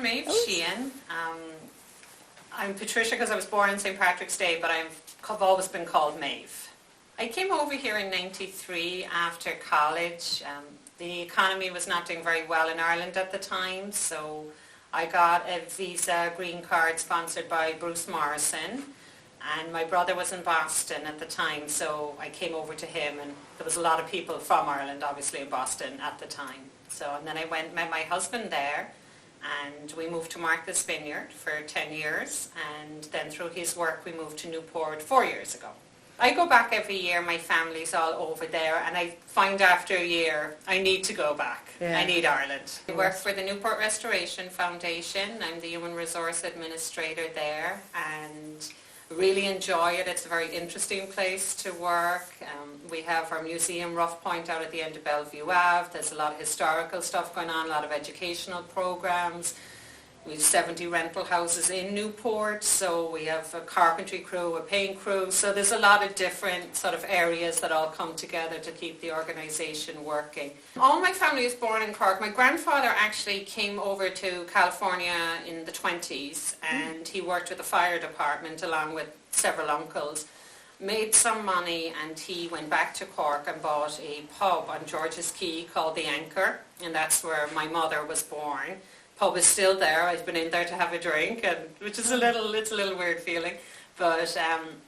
I'm Maeve Sheehan. I'm Patricia because I was born on St. Patrick's Day, but I've always been called Maeve. I came over here in '93 after college. The economy was not doing very well in Ireland at the time, so I got a visa green card sponsored by Bruce Morrison, and my brother was in Boston at the time, so I came over to him, and there was a lot of people from Ireland obviously in Boston at the time. And then I met my husband there, and we moved to Martha's Vineyard for 10 years, and then through his work we moved to Newport 4 years ago. I go back every year, my family's all over there, and I find after a year I need to go back. Yeah. I need Ireland. I work for the Newport Restoration Foundation. I'm the Human Resource Administrator there, and really enjoy it. It's a very interesting place to work. We have our museum, Rough Point, out at the end of Bellevue Ave. There's a lot of historical stuff going on, a lot of educational programs. We have 70 rental houses in Newport, so we have a carpentry crew, a paint crew, so there's a lot of different sort of areas that all come together to keep the organisation working. All my family is born in Cork. My grandfather actually came over to California in the 20s, and he worked with the fire department along with several uncles, made some money, and he went back to Cork and bought a pub on George's Quay called the Anchor, and that's where my mother was born. Pub is still there. I've been in there to have a drink, which is it's a little weird feeling. But I'm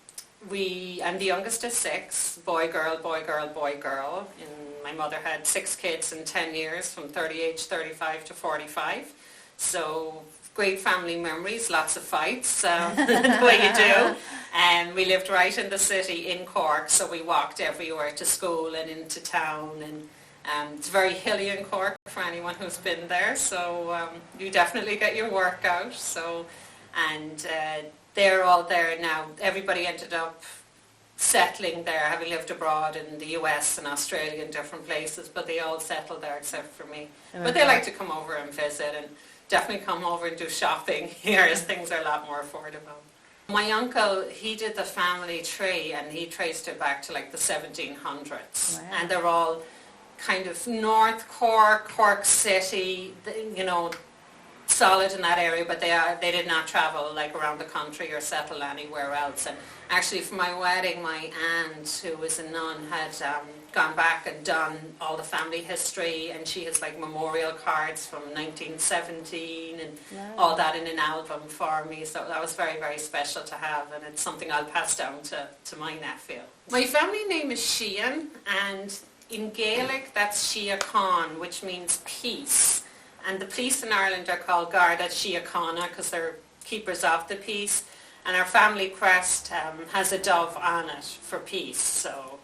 the youngest of 6, boy, girl, boy, girl, boy, girl. And my mother had 6 kids in 10 years, from age 35 to 45. So great family memories, lots of fights, the way you do. And we lived right in the city in Cork, so we walked everywhere to school and into town. And it's very hilly in Cork for anyone who's been there, so you definitely get your workout. They're all there now. Everybody ended up settling there, having lived abroad in the US and Australia and different places, but they all settled there except for me. But they like to come over and visit, and definitely come over and do shopping here, as things are a lot more affordable. My uncle, he did the family tree, and he traced it back to like the 1700s. Wow. And they're all kind of North Cork, Cork City, solid in that area, but they did not travel like around the country or settle anywhere else. And actually for my wedding, my aunt, who was a nun, had gone back and done all the family history, and she has like memorial cards from 1917 and all that in an album for me, so that was very, very special to have, and it's something I'll pass down to my nephew. My family name is Sheehan, and in Gaelic, that's Shia Khan, which means peace. And the police in Ireland are called Garda Síochána because they're keepers of the peace. And our family crest has a dove on it for peace. So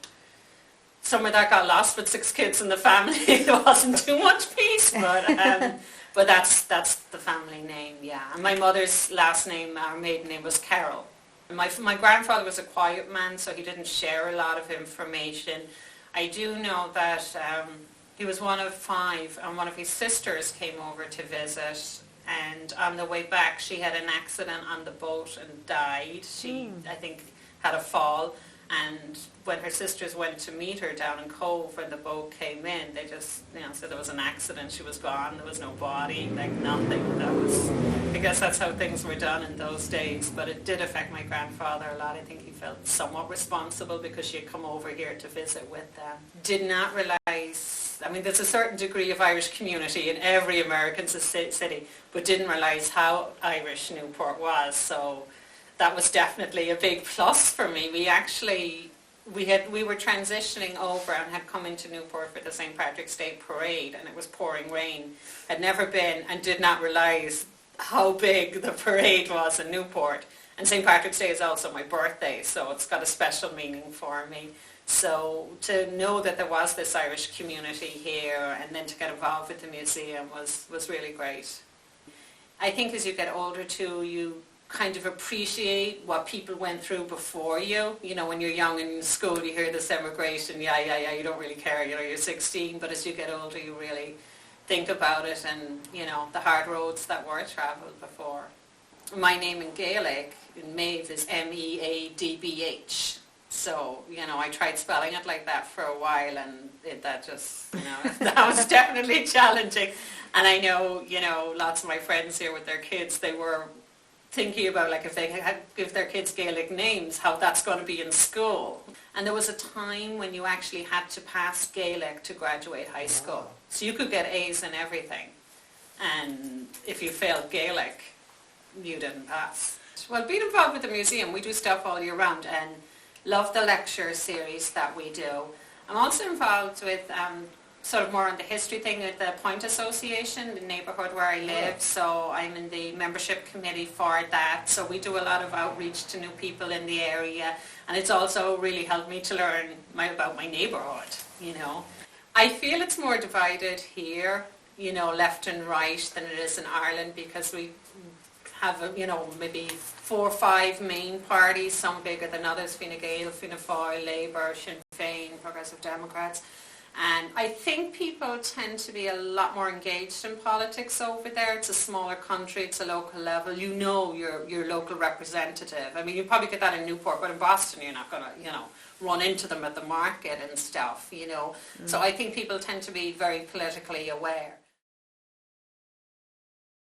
somewhere that got lost with 6 kids in the family. There wasn't too much peace, but that's the family name, yeah. And my mother's last name, our maiden name, was Carol. My grandfather was a quiet man, so he didn't share a lot of information. I do know that he was one of 5, and one of his sisters came over to visit, and on the way back she had an accident on the boat and died. She, I think, had a fall, and when her sisters went to meet her down in Cove when the boat came in, they just said there was an accident, she was gone, there was no body, like nothing. I guess that's how things were done in those days, but it did affect my grandfather a lot. I think he felt somewhat responsible because she had come over here to visit with them. Did not realize, there's a certain degree of Irish community in every American city, but didn't realize how Irish Newport was, so that was definitely a big plus for me. We were transitioning over and had come into Newport for the St. Patrick's Day parade, and it was pouring rain. Had never been and did not realize how big the parade was in Newport. And St. Patrick's Day is also my birthday, so it's got a special meaning for me. So to know that there was this Irish community here, and then to get involved with the museum was really great. I think as you get older too, you kind of appreciate what people went through before you. When you're young in school, you hear this emigration, you don't really care, you're 16, but as you get older, you really think about it and, the hard roads that were travelled before. My name in Gaelic, in Maeve, is Meadbh. So, I tried spelling it like that for a while, and that just, that was definitely challenging. And I know, lots of my friends here with their kids, they were thinking about, like, if they had give their kids Gaelic names, how that's going to be in school. And there was a time when you actually had to pass Gaelic to graduate high school. So you could get A's in everything. And if you failed Gaelic, you didn't pass. Well, being involved with the museum, we do stuff all year round, and love the lecture series that we do. I'm also involved with sort of more on the history thing at the Point Association, the neighbourhood where I live. So I'm in the membership committee for that. So we do a lot of outreach to new people in the area, and it's also really helped me to learn about my neighbourhood. I feel it's more divided here, left and right, than it is in Ireland, because we have, maybe 4 or 5 main parties, some bigger than others: Fine Gael, Fianna Fáil, Labour, Sinn Féin, Progressive Democrats. And I think people tend to be a lot more engaged in politics over there. It's a smaller country, it's a local level. Your local representative. I mean, you probably get that in Newport, but in Boston you're not going to, run into them at the market and stuff, So I think people tend to be very politically aware.